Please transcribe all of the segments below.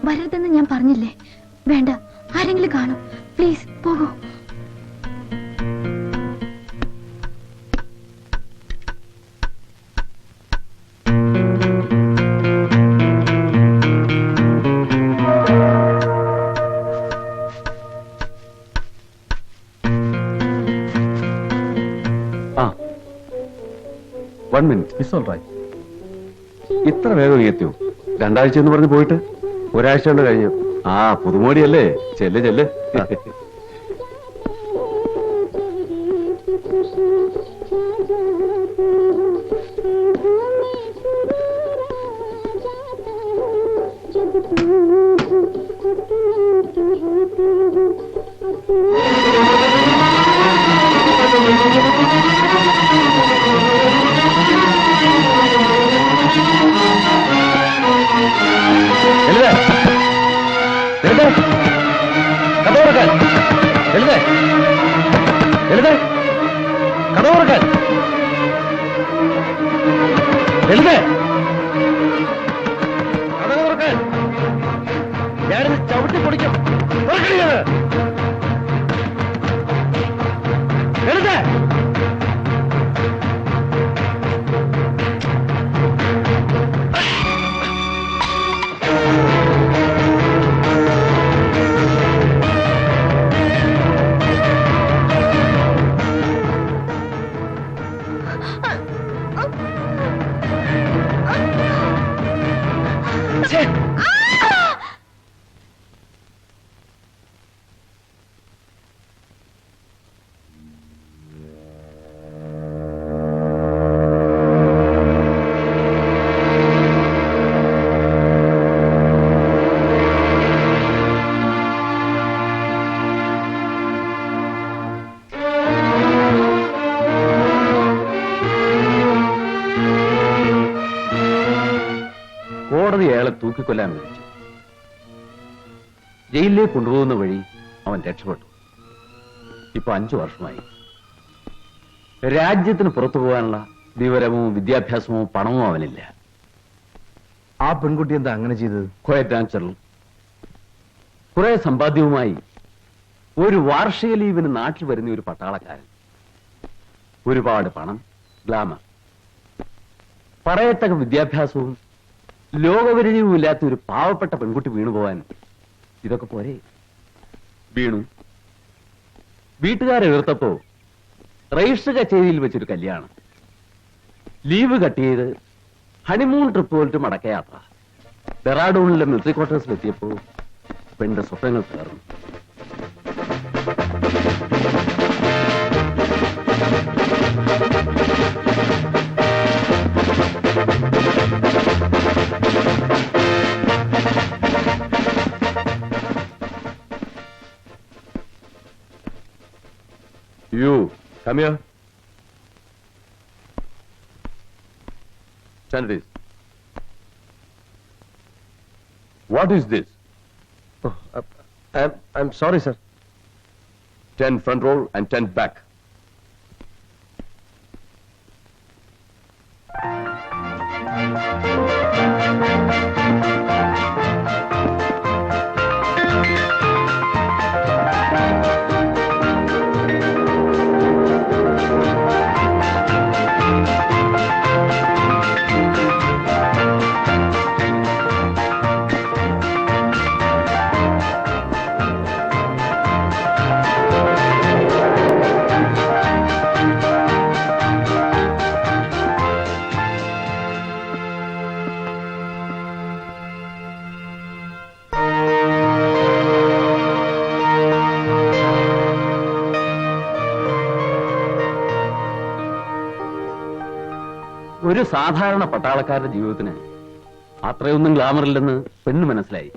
വരരുതെന്ന് ഞാൻ പറഞ്ഞില്ലേ? വേണ്ട, ആരെങ്കിലും കാണും. പ്ലീസ് പോകൂ. One minute. It's all right. ഇത്ര വേഗം എത്തിയോ? 2 ആഴ്ച എന്ന് പറഞ്ഞ് പോയിട്ട് 1 ആഴ്ച കൊണ്ട് കഴിഞ്ഞു. ആ, പുതുമോടിയല്ലേ? ചെല്ല് ചെല്ല്. ഞാനിത് ചവിട്ടി പൊടിക്കും. കോടതി അയാളെ തൂക്കിക്കൊല്ലാൻ വിളിച്ചു. ജയിലിലേക്ക് കൊണ്ടുപോകുന്ന വഴി അവൻ രക്ഷപ്പെട്ടു. ഇപ്പൊ 5 വർഷമായി. രാജ്യത്തിന് പുറത്തു പോകാനുള്ള വിവരമോ വിദ്യാഭ്യാസമോ പണമോ അവനില്ല. ആ പെൺകുട്ടി എന്താ അങ്ങനെ ചെയ്തത്? Quiet natural. കുറെ സമ്പാദ്യവുമായി ഒരു വാർഷിക ലീവിന് നാട്ടിൽ വരുന്ന ഒരു പട്ടാളക്കാരൻ. ഒരുപാട് പണം, ഗ്ലാമർ, പറയത്തക്ക വിദ്യാഭ്യാസവും ലോകപരിചയവും ഇല്ലാത്ത ഒരു പാവപ്പെട്ട പെൺകുട്ടി വീണുപോകാൻ ഇതൊക്കെ പോരെ? വീണു. വീട്ടുകാരെ എതിർത്തപ്പോ രജിസ്റ്റർ കച്ചേരിയിൽ വെച്ചൊരു കല്യാണം, ലീവ് കട്ട് ചെയ്ത് ഹണിമൂൺ ട്രിപ്പ് പോയിട്ട് മടക്കയാത്ര. ഡെറാഡൂണിലെ മിലിറ്ററി ക്വാർട്ടേഴ്സിൽ എത്തിയപ്പോ പെണ്ണിന്റെ സ്വപ്നങ്ങൾ തകർന്നു. You, come here. Stand this. What is this? Oh, I'm sorry, sir. 10 front row and 10 back. ഒരു സാധാരണ പട്ടാളക്കാരുടെ ജീവിതത്തിന് അത്രയൊന്നും ഗ്ലാമർ ഇല്ലെന്ന് പെണ്ണ് മനസ്സിലായി.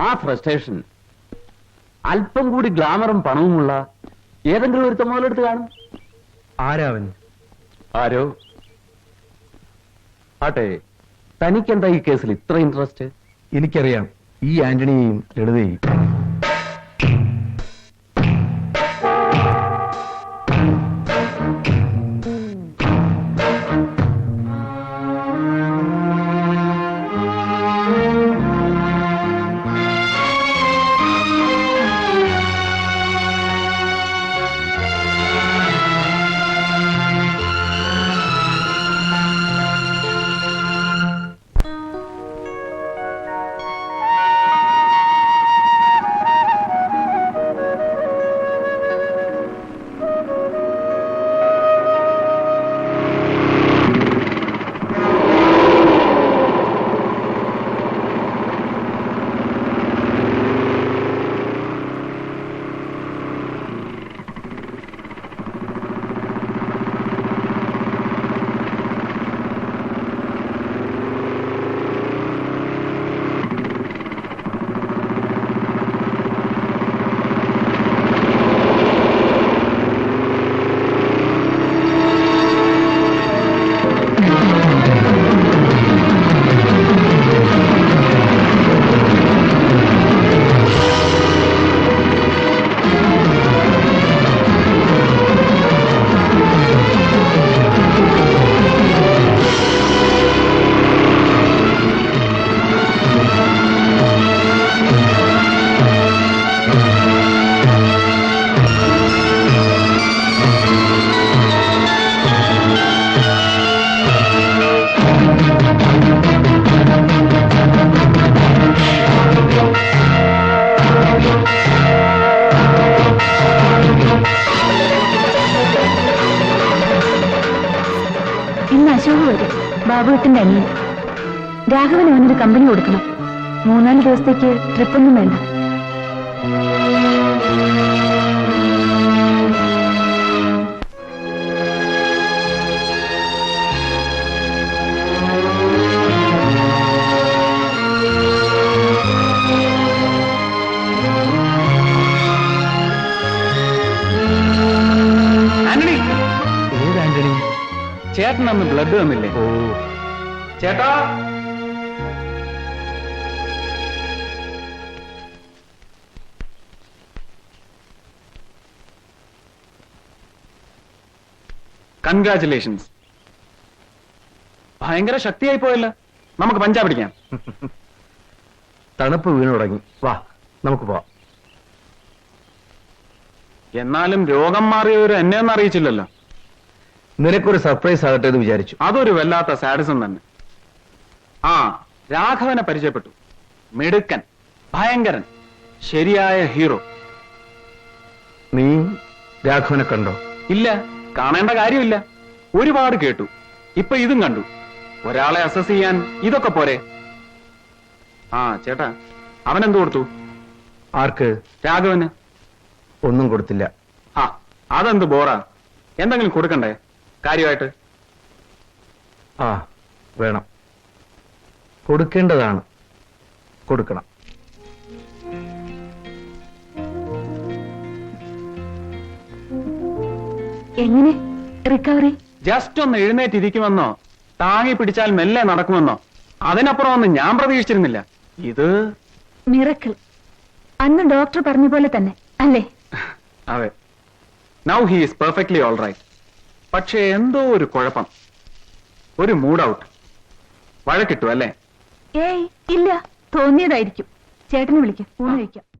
ആ ഫ്രസ്ട്രേഷൻ അല്പം കൂടി ഗ്ലാമറും പണവുമുള്ള ഏതെങ്കിലും ഒരുത്ത മുതലെടുത്ത് കാണും. ആരാവൻ? ആരോ ആട്ടെ, തനിക്കെന്താ ഈ കേസിൽ ഇത്ര ഇൻട്രസ്റ്റ്? എനിക്കറിയാം ഈ ആന്റണിയെയും ലളിതയെയും. ഇന്ന് അശോക് വരും, ബാബുവേട്ടന്റെ അനിയൻ. രാഘവൻ അവനൊരു കമ്പനി കൊടുക്കണം. 3-4 ദിവസത്തേക്ക് ട്രിപ്പൊന്നും വേണ്ട. ആന്റണി, ഏത് ആന്റണി? ചേട്ടൻ അന്ന് ബ്ലഡ് തന്നില്ലേ? ഓ, ചേട്ടാ, കൺഗ്രാറ്റുലേഷൻസ്. ഭയങ്കര ശക്തിയായി പോയല്ലോ. നമുക്ക് പഞ്ചാബ് പിടിക്കാം. തണുപ്പ് വീണു തുടങ്ങി. വാ, നമുക്ക് പോവാം. എന്നാലും രോഗം മാറിയവർ എന്നെ ഒന്നും അറിയിച്ചില്ലല്ലോ. നിനക്കൊരു സർപ്രൈസ് ആകട്ടെ എന്ന് വിചാരിച്ചു. അതൊരു വല്ലാത്ത സാഡിസം തന്നെ. ആ, രാഘവനെ പരിചയപ്പെട്ടു. മിടുക്കൻ, ഭയങ്കരൻ, ശരിയായ ഹീറോ. നീ രാഘവനെ കണ്ടോ? ഇല്ല, കാണേണ്ട കാര്യമില്ല. ഒരുപാട് കേട്ടു. ഇപ്പൊ ഇതും കണ്ടു. ഒരാളെ അസസ് ചെയ്യാൻ ഇതൊക്കെ പോരെ? ആ ചേട്ടാ, അവനെന്ത് കൊടുത്തു? ആർക്ക്? രാഘവന്. ഒന്നും കൊടുത്തില്ല. ആ, അതെന്ത് ബോറാ. എന്തെങ്കിലും കൊടുക്കണ്ടേ കാര്യമായിട്ട്? ആ, വേണം. കൊടുക്കേണ്ടതാണ്. കൊടുക്കണം. എങ്ങനെ റിക്കവറി? ജസ്റ്റ് ഒന്ന് എഴുന്നേറ്റിരിക്കുമെന്നോ താങ്ങി പിടിച്ചാൽ മെല്ലെ നടക്കുമെന്നോ അതിനപ്പുറം ഒന്നും ഞാൻ പ്രതീക്ഷിച്ചിരുന്നില്ല. ഇത് മിറക്കിൾ. അന്ന് ഡോക്ടർ പറഞ്ഞ പോലെ തന്നെ അല്ലേ? അതെ. Now he is perfectly all right. പക്ഷേ എന്തോ ഒരു കുഴപ്പം. ഒരു മൂഡ് ഔട്ട്. വഴക്കിട്ടു അല്ലേ? ഏയ് ഇല്ല, തോന്നിയതായിരിക്കും. ചേട്ടനെ വിളിക്കാം, ഊണ് കഴിക്കാം.